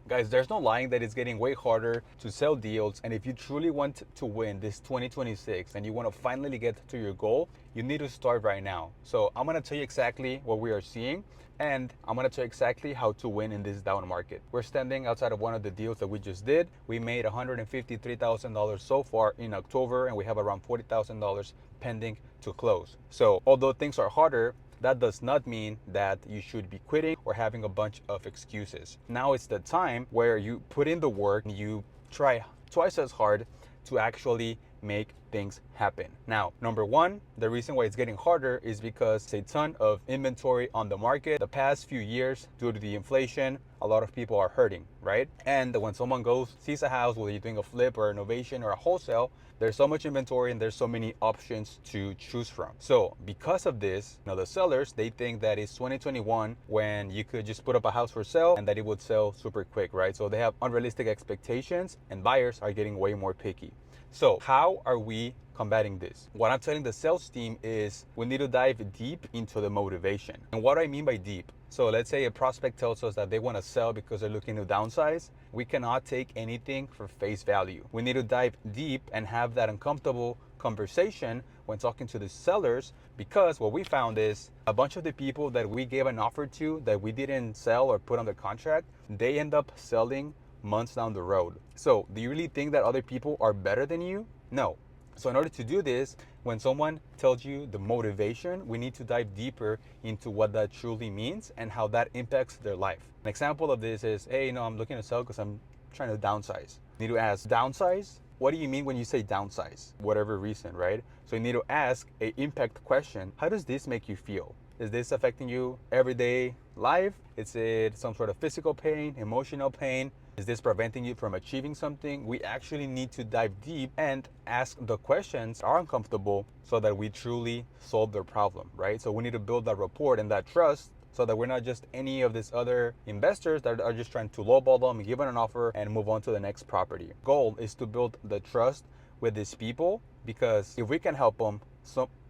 Guys, there's no lying that it's getting way harder to sell deals. And if you truly want to win this 2026 and you want to finally get to your goal, you need to start right now. So I'm going to tell you exactly what we are seeing. And I'm going to tell you exactly how to win in this down market. We're standing outside of one of the deals that we just did. We made $153,000 so far in October, and we have around $40,000 pending to close. So although things are harder, that does not mean that you should be quitting or having a bunch of excuses. Now it's the time where you put in the work and you try twice as hard to actually make things happen. Now, number one, the reason why it's getting harder is because it's a ton of inventory on the market. The past few years, due to the inflation, a lot of people are hurting, right? And when someone sees a house, whether you're doing a flip or a innovation or a wholesale, there's so much inventory and there's so many options to choose from. So because of this, the sellers, they think that it's 2021 when you could just put up a house for sale and that it would sell super quick, right? So they have unrealistic expectations and buyers are getting way more picky. So how are we combating this? What I'm telling the sales team is we need to dive deep into the motivation. And what do I mean by deep? So let's say a prospect tells us that they want to sell because they're looking to downsize. We cannot take anything for face value. We need to dive deep and have that uncomfortable conversation when talking to the sellers, because what we found is a bunch of the people that we gave an offer to that we didn't sell or put under contract, they end up selling months down the road. So do you really think that other people are better than you? No. So in order to do this, when someone tells you the motivation, we need to dive deeper into what that truly means and how that impacts their life. An example of this is, hey, I'm looking to sell because I'm trying to downsize. You need to ask, downsize? What do you mean when you say downsize? Whatever reason, right? So you need to ask a impact question. How does this make you feel? Is this affecting you everyday life? Is it some sort of physical pain, emotional pain? Is this preventing you from achieving something? We actually need to dive deep and ask the questions that are uncomfortable so that we truly solve their problem, right? So we need to build that rapport and that trust so that we're not just any of these other investors that are just trying to lowball them, give them an offer, and move on to the next property. Goal is to build the trust with these people, because if we can help them,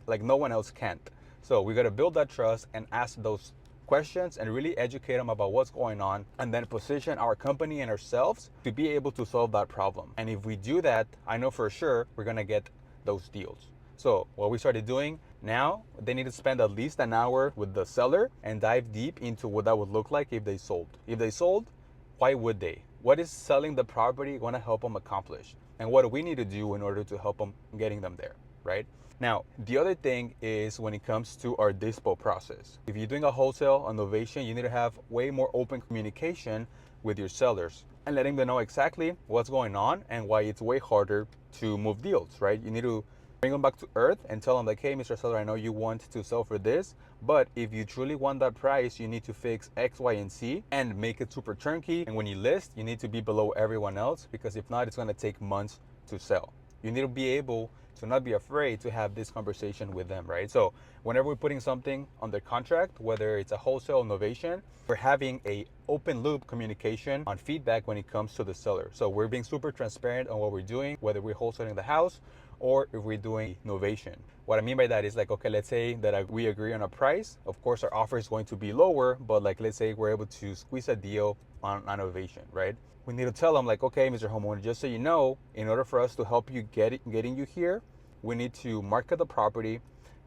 like no one else can't. So we got to build that trust and ask those questions and really educate them about what's going on, and then position our company and ourselves to be able to solve that problem. And if we do that, I know for sure we're gonna get those deals. So what we started doing now, they need to spend at least an hour with the seller and dive deep into what that would look like if they sold. If they sold, why would they? What is selling the property going to help them accomplish? And what do we need to do in order to help them getting them there, right? Now, the other thing is when it comes to our dispo process. If you're doing a wholesale innovation, you need to have way more open communication with your sellers and letting them know exactly what's going on and why it's way harder to move deals, right? You need to bring them back to earth and tell them like, hey, Mr. Seller, I know you want to sell for this, but if you truly want that price, you need to fix X, Y, and Z and make it super turnkey. And when you list, you need to be below everyone else, because if not, it's going to take months to sell. You need to be able to not be afraid to have this conversation with them, right? So whenever we're putting something under contract, whether it's a wholesale innovation, we're having a open loop communication on feedback when it comes to the seller. So we're being super transparent on what we're doing, whether we're wholesaling the house or if we're doing innovation. What I mean by that is like, okay, let's say that we agree on a price. Of course, our offer is going to be lower, but like, let's say we're able to squeeze a deal on innovation, right? We need to tell them like, okay, Mr. Homeowner, just so you know, in order for us to help you getting you here, we need to market the property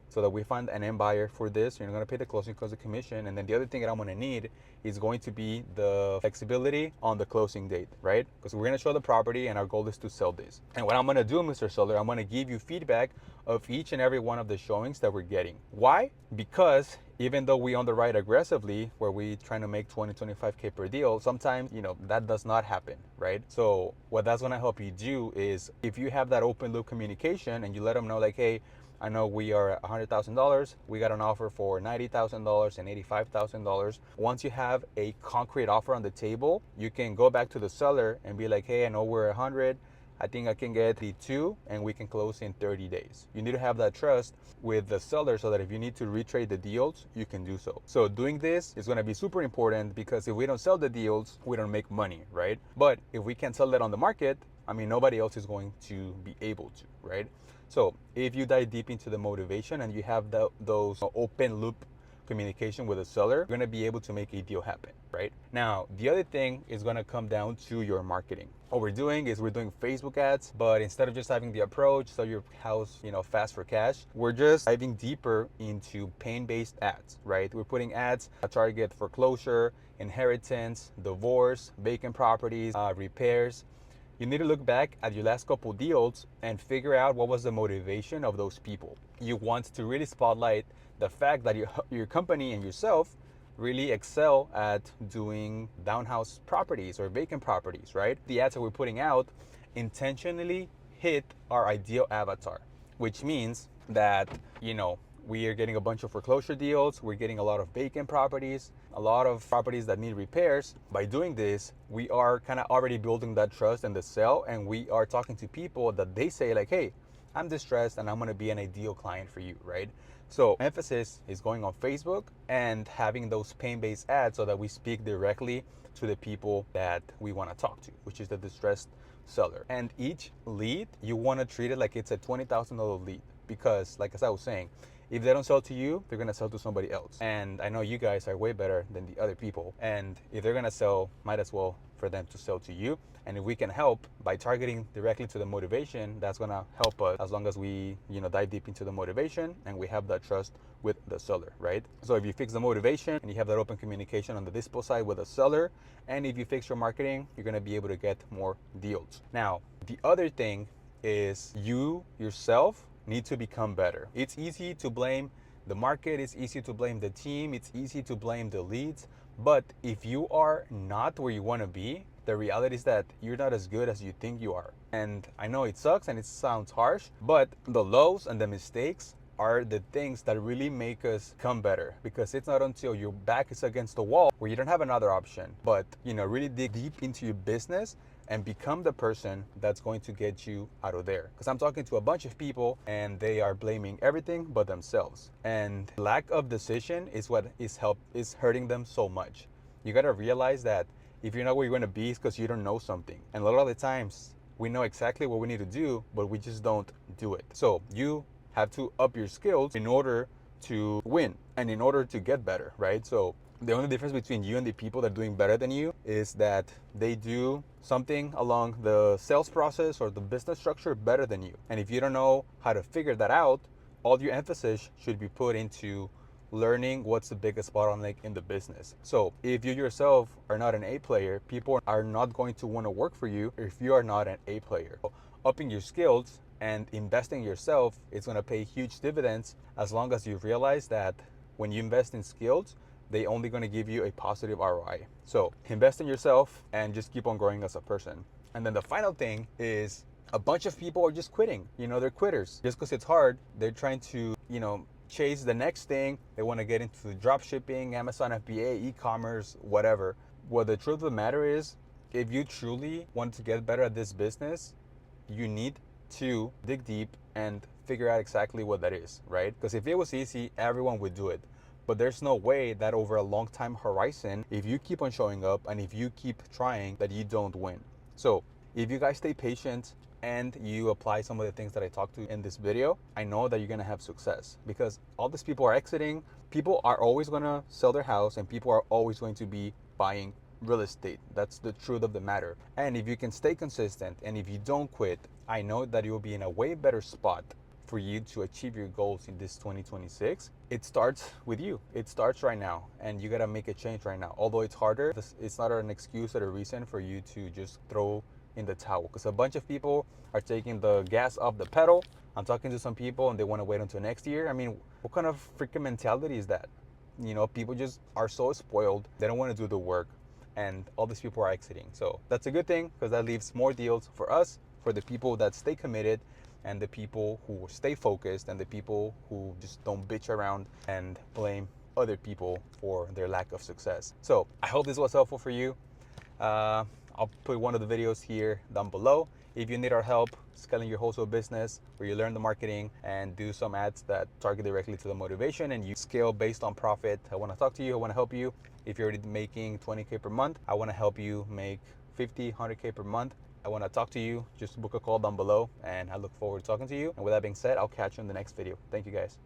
so that we find an end buyer for this. You're going to pay the closing cost of commission. And then the other thing that I'm going to need is going to be the flexibility on the closing date, right? Because we're going to show the property and our goal is to sell this. And what I'm going to do, Mr. Seller, I'm going to give you feedback of each and every one of the showings that we're getting. Why? Because even though we underwrite aggressively, where we trying to make 20, 25K per deal, sometimes, that does not happen, right? So what that's going to help you do is if you have that open loop communication and you let them know like, hey, I know we are at $100,000. We got an offer for $90,000 and $85,000. Once you have a concrete offer on the table, you can go back to the seller and be like, hey, I know we're 100. I think I can get the 2 and we can close in 30 days. You need to have that trust with the seller so that if you need to retrade the deals, you can do so. So doing this is going to be super important, because if we don't sell the deals, we don't make money, right? But if we can sell that on the market, nobody else is going to be able to, right? So if you dive deep into the motivation and you have those open loop communication with a seller, you're gonna be able to make a deal happen, right? Now, the other thing is gonna come down to your marketing. What we're doing is we're doing Facebook ads, but instead of just having the approach, sell your house, fast for cash, we're just diving deeper into pain-based ads, right? We're putting ads that target foreclosure, inheritance, divorce, vacant properties, repairs. You need to look back at your last couple deals and figure out what was the motivation of those people. You want to really spotlight the fact that your company and yourself really excel at doing downhouse properties or vacant properties, right? The ads that we're putting out intentionally hit our ideal avatar, which means that, we are getting a bunch of foreclosure deals, we're getting a lot of vacant properties, a lot of properties that need repairs. By doing this, we are kind of already building that trust in the sale, and we are talking to people that they say like, hey, I'm distressed and I'm gonna be an ideal client for you, right? So emphasis is going on Facebook and having those pain-based ads so that we speak directly to the people that we want to talk to, which is the distressed seller. And each lead, you want to treat it like it's a $20,000 lead, because like as I was saying, if they don't sell to you, they're gonna sell to somebody else. And I know you guys are way better than the other people. And if they're gonna sell, might as well for them to sell to you. And if we can help by targeting directly to the motivation, that's gonna help us as long as we, dive deep into the motivation and we have that trust with the seller, right? So if you fix the motivation and you have that open communication on the dispo side with the seller, and if you fix your marketing, you're gonna be able to get more deals. Now, the other thing is you yourself need to become better. It's easy to blame the market, it's easy to blame the team, it's easy to blame the leads, but if you are not where you want to be, the reality is that you're not as good as you think you are. And I know it sucks and it sounds harsh, but the lows and the mistakes are the things that really make us come better, because it's not until your back is against the wall where you don't have another option, but really dig deep into your business and become the person that's going to get you out of there. Because I'm talking to a bunch of people and they are blaming everything but themselves, and lack of decision is what is hurting them so much. You got to realize that if you're not where you're going to be, it's because you don't know something. And a lot of the times we know exactly what we need to do, but we just don't do it. So you have to up your skills in order to win and in order to get better, right? So the only difference between you and the people that are doing better than you is that they do something along the sales process or the business structure better than you. And if you don't know how to figure that out, all your emphasis should be put into learning what's the biggest bottleneck in the business. So if you yourself are not an A player, people are not going to want to work for you if you are not an A player. So upping your skills and investing in yourself is going to pay huge dividends, as long as you realize that when you invest in skills, they only going to give you a positive ROI. So invest in yourself and just keep on growing as a person. And then the final thing is a bunch of people are just quitting. They're quitters. Just because it's hard, they're trying to, chase the next thing. They want to get into drop shipping, Amazon FBA, e-commerce, whatever. Well, the truth of the matter is, if you truly want to get better at this business, you need to dig deep and figure out exactly what that is, right? Because if it was easy, everyone would do it. But there's no way that over a long time horizon, if you keep on showing up and if you keep trying, that you don't win. So if you guys stay patient and you apply some of the things that I talked to in this video, I know that you're gonna have success, because all these people are exiting. People are always gonna sell their house and people are always going to be buying real estate. That's the truth of the matter. And if you can stay consistent and if you don't quit, I know that you'll be in a way better spot for you to achieve your goals in this 2026. It starts with you. It starts right now, and you gotta make a change right now. Although it's harder, it's not an excuse or a reason for you to just throw in the towel, because a bunch of people are taking the gas off the pedal. I'm talking to some people and they want to wait until next year. I mean, what kind of freaking mentality is that? People just are so spoiled. They don't want to do the work, and all these people are exiting. So that's a good thing, because that leaves more deals for us, for the people that stay committed, and the people who stay focused, and the people who just don't bitch around and blame other people for their lack of success. So I hope this was helpful for you. I'll put one of the videos here down below. If you need our help scaling your wholesale business, where you learn the marketing and do some ads that target directly to the motivation and you scale based on profit, I want to talk to you. I want to help you. If you're already making 20K per month, I want to help you make 50, 100K per month. I want to talk to you. Just book a call down below, and I look forward to talking to you. And with that being said, I'll catch you in the next video. Thank you guys.